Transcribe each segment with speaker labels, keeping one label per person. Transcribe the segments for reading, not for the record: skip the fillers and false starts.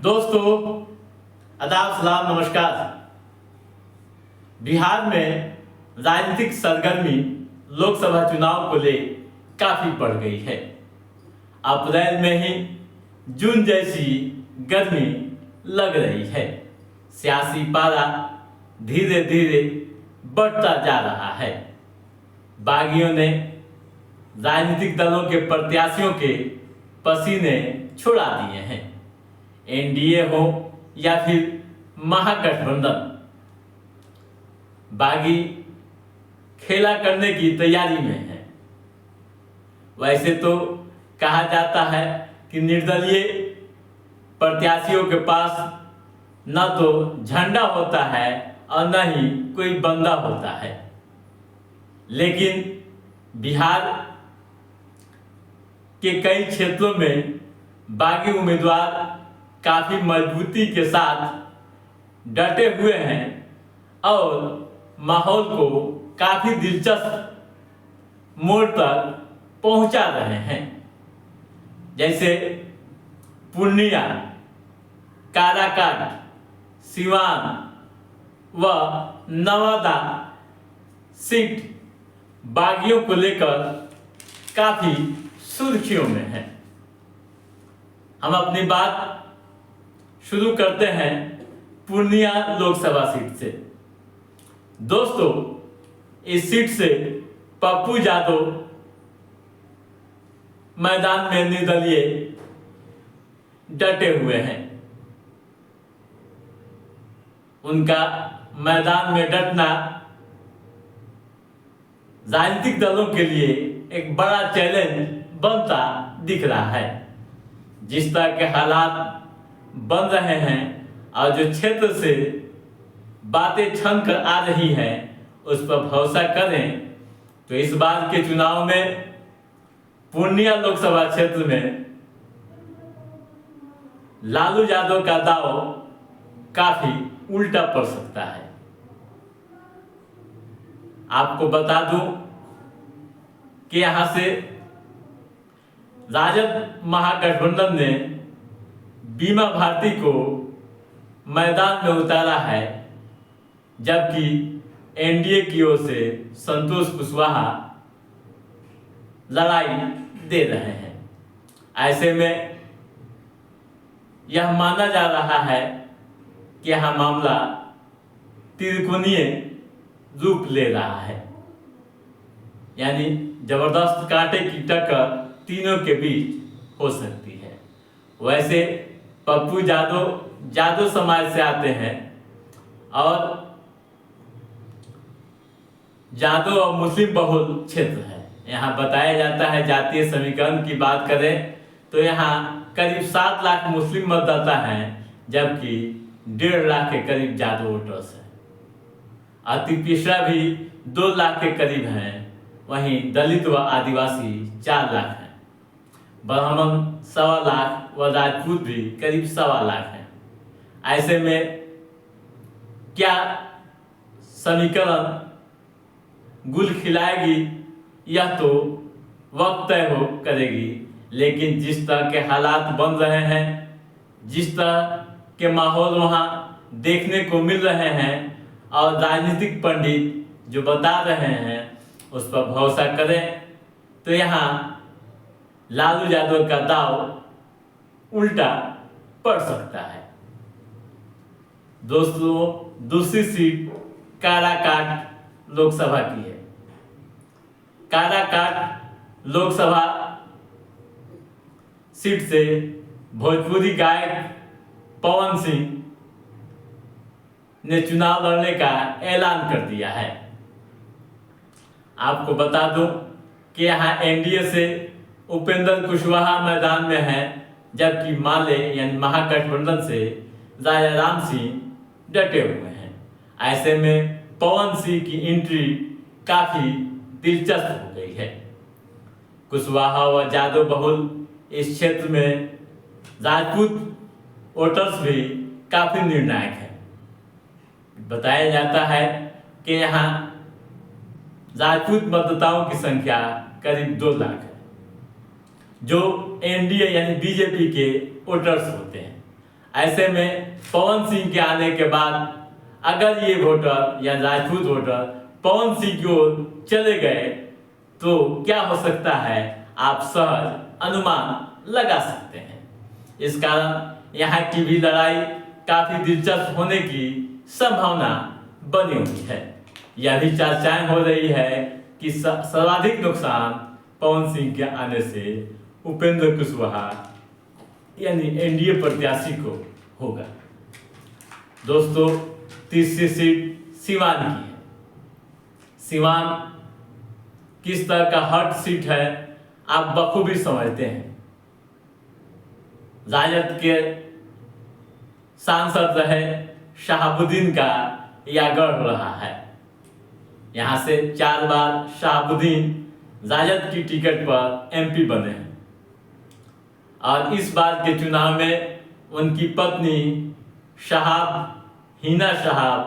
Speaker 1: दोस्तों, आदाब, सलाम, नमस्कार। बिहार में राजनीतिक सरगर्मी लोकसभा चुनाव को ले काफी बढ़ गई है। अप्रैल में ही जून जैसी गर्मी लग रही है। सियासी पारा धीरे धीरे बढ़ता जा रहा है। बागियों ने राजनीतिक दलों के प्रत्याशियों के पसीने छुड़ा दिए हैं। एनडीए हो या फिर महागठबंधन, बागी खेला करने की तैयारी में है। वैसे तो कहा जाता है कि निर्दलीय प्रत्याशियों के पास न तो झंडा होता है और न ही कोई बंदा होता है, लेकिन बिहार के कई क्षेत्रों में बागी उम्मीदवार काफी मजबूती के साथ डटे हुए हैं और माहौल को काफी दिलचस्प मोड़ तक पहुंचा रहे हैं। जैसे पूर्णिया, काराकाट, सिवान व नवादा सीट बागियों को लेकर काफी सुर्खियों में है। हम अपनी बात शुरू करते हैं पूर्णिया लोकसभा सीट से। दोस्तों, इस सीट से पप्पू यादव मैदान में निर्दलीय डटे हुए हैं। उनका मैदान में डटना राजनीतिक दलों के लिए एक बड़ा चैलेंज बनता दिख रहा है। जिस तरह के हालात बन रहे हैं और जो क्षेत्र से बातें छन कर आ रही हैं, उस पर भरोसा करें तो इस बार के चुनाव में पूर्णिया लोकसभा क्षेत्र में लालू यादव का दांव काफी उल्टा पड़ सकता है। आपको बता दूं कि यहां से राजद महागठबंधन ने बीमा भारती को मैदान में उतारा है, जबकि एनडीए की ओर से संतोष कुशवाहा लड़ाई दे रहे हैं। ऐसे में यह माना जा रहा है कि यह मामला त्रिकोणीय रूप ले रहा है, यानी जबरदस्त कांटे की टक्कर तीनों के बीच हो सकती है। वैसे पप्पू यादव समाज से आते हैं और यादव और मुस्लिम बहुल क्षेत्र है। यहाँ बताया जाता है, जातीय समीकरण की बात करें तो यहाँ करीब 7 लाख मुस्लिम मतदाता हैं, जबकि 1.5 लाख के करीब यादव वोटर्स हैं। अति पिछड़ा भी 2 लाख के करीब हैं। वहीं दलित व आदिवासी 4 लाख हैं। ब्राह्मण 1.25 लाख व राजपूत भी करीब 1.25 लाख हैं। ऐसे में क्या समीकरण गुल खिलाएगी, यह तो वक्त तय हो करेगी। लेकिन जिस तरह के हालात बन रहे हैं, जिस तरह के माहौल वहाँ देखने को मिल रहे हैं और राजनीतिक पंडित जो बता रहे हैं, उस पर भरोसा करें तो यहाँ लालू यादव का दांव उल्टा पड़ सकता है। दोस्तों, दूसरी सीट काराकाट लोकसभा की है। काराकाट लोकसभा सीट से भोजपुरी गायक पवन सिंह ने चुनाव लड़ने का ऐलान कर दिया है। आपको बता दूं कि यहाँ एनडीए से उपेंद्र कुशवाहा मैदान में है, जबकि माले यानी महागठबंधन से राजा राम सिंह डटे हुए हैं। ऐसे में पवन सिंह की एंट्री काफी दिलचस्प हो गई है। कुशवाहा व यादव बहुल इस क्षेत्र में राजपूत वोटर्स भी काफी निर्णायक है। बताया जाता है कि यहाँ राजपूत मतदाताओं की संख्या करीब 2 लाख है, जो एनडीए यानी बीजेपी के वोटर्स होते हैं। ऐसे में पवन सिंह के आने के बाद अगर ये वोटर या राजपूत वोटर पवन सिंह की ओर चले गए तो क्या हो सकता है, आप सहज अनुमान लगा सकते हैं। इस कारण यहाँ की भी लड़ाई काफी दिलचस्प होने की संभावना बनी हुई है। यह भी चर्चाएं हो रही है कि सर्वाधिक नुकसान पवन सिंह के आने से उपेंद्र कुशवाहा यानी एनडीए प्रत्याशी को होगा। दोस्तों, तीसरी सीट सीवान की है। सीवान किस तरह का हॉट सीट है आप बखूबी समझते हैं। राजद के सांसद रहे शहाबुद्दीन का यह गढ़ रहा है। यहां से 4 बार शहाबुद्दीन राजद की टिकट पर एमपी बने हैं और इस बार के चुनाव में उनकी पत्नी हिना शहाब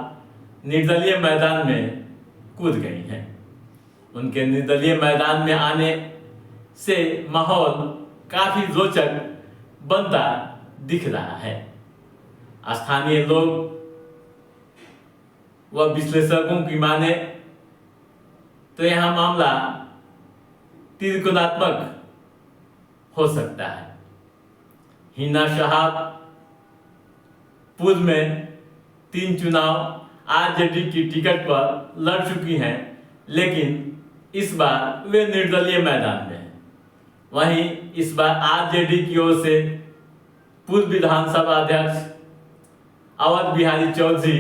Speaker 1: निर्दलीय मैदान में कूद गई हैं। उनके निर्दलीय मैदान में आने से माहौल काफी रोचक बनता दिख रहा है। स्थानीय लोग व विश्लेषकों की माने तो यह मामला त्रिकोणात्मक हो सकता है। हिना शहाब पूर्व में 3 चुनाव आरजेडी की टिकट पर लड़ चुकी हैं, लेकिन इस बार वे निर्दलीय मैदान में हैं। वहीं इस बार आरजेडी की ओर से पूर्व विधानसभा अध्यक्ष अवध बिहारी चौधरी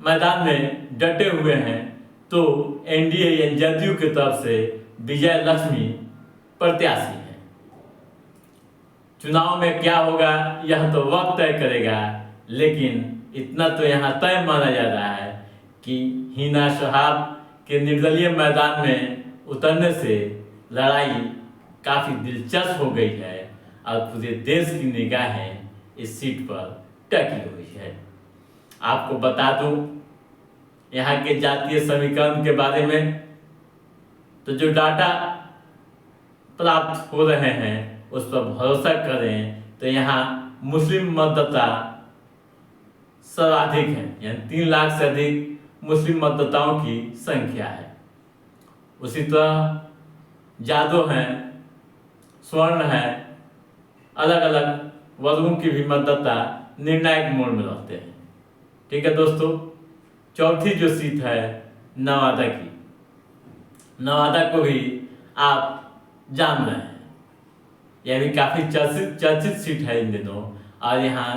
Speaker 1: मैदान में डटे हुए हैं, तो एनडीए या जदयू की तरफ से विजय लक्ष्मी प्रत्याशी हैं। चुनाव में क्या होगा यह तो वक्त तय करेगा, लेकिन इतना तो यहाँ तय माना जा रहा है कि हिना शहाब के निर्दलीय मैदान में उतरने से लड़ाई काफी दिलचस्प हो गई है और पूरे देश की निगाहें इस सीट पर टिकी हुई है। आपको बता दूं यहाँ के जातीय समीकरण के बारे में, तो जो डाटा प्राप्त हो रहे हैं उस पर भरोसा करें तो यहाँ मुस्लिम मतदाता सर्वाधिक हैं, यानी 3 लाख से अधिक मुस्लिम मतदाताओं की संख्या है। उसी तरह जादव हैं, स्वर्ण है, अलग अलग वर्गों की भी मतदाता निर्णायक मोड़ में रहते हैं। ठीक है दोस्तों, चौथी जो सीट है नवादा की, नवादा को भी आप जान रहे हैं। यह भी काफी चर्चित सीट है इन दिनों और यहाँ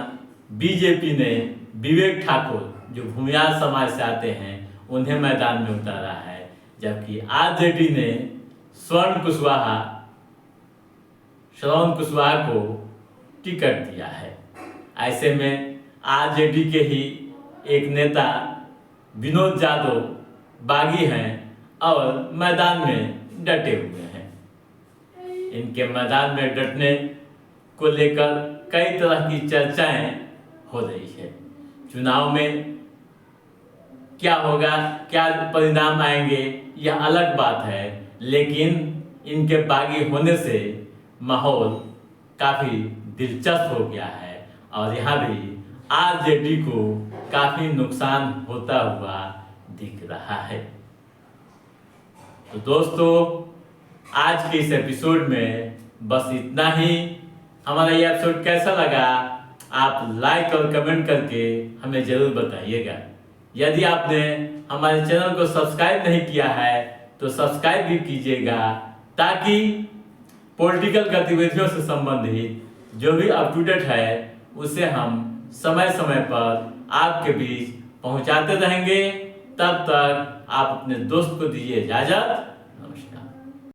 Speaker 1: बीजेपी ने विवेक ठाकुर जो भूमियार समाज से आते हैं उन्हें मैदान में उतारा है, जबकि आरजेडी ने श्रवण कुशवाहा को टिकट दिया है। ऐसे में आरजेडी के ही एक नेता विनोद जादव बागी हैं और मैदान में डटे हुए हैं। इनके मैदान में डटने को लेकर कई तरह की चर्चाएं हो रही है। चुनाव में क्या होगा, क्या परिणाम आएंगे, यह अलग बात है, लेकिन इनके बागी होने से माहौल काफी दिलचस्प हो गया है और यहाँ भी आरजेडी को काफी नुकसान होता हुआ दिख रहा है। तो दोस्तों, आज के इस एपिसोड में बस इतना ही। हमारा ये एपिसोड कैसा लगा आप लाइक और कमेंट करके हमें जरूर बताइएगा। यदि आपने हमारे चैनल को सब्सक्राइब नहीं किया है तो सब्सक्राइब भी कीजिएगा, ताकि पॉलिटिकल गतिविधियों से संबंधित जो भी अप टू डेट है उसे हम समय समय पर आपके बीच पहुंचाते रहेंगे। तब तक आप अपने दोस्त को दीजिए इजाजत।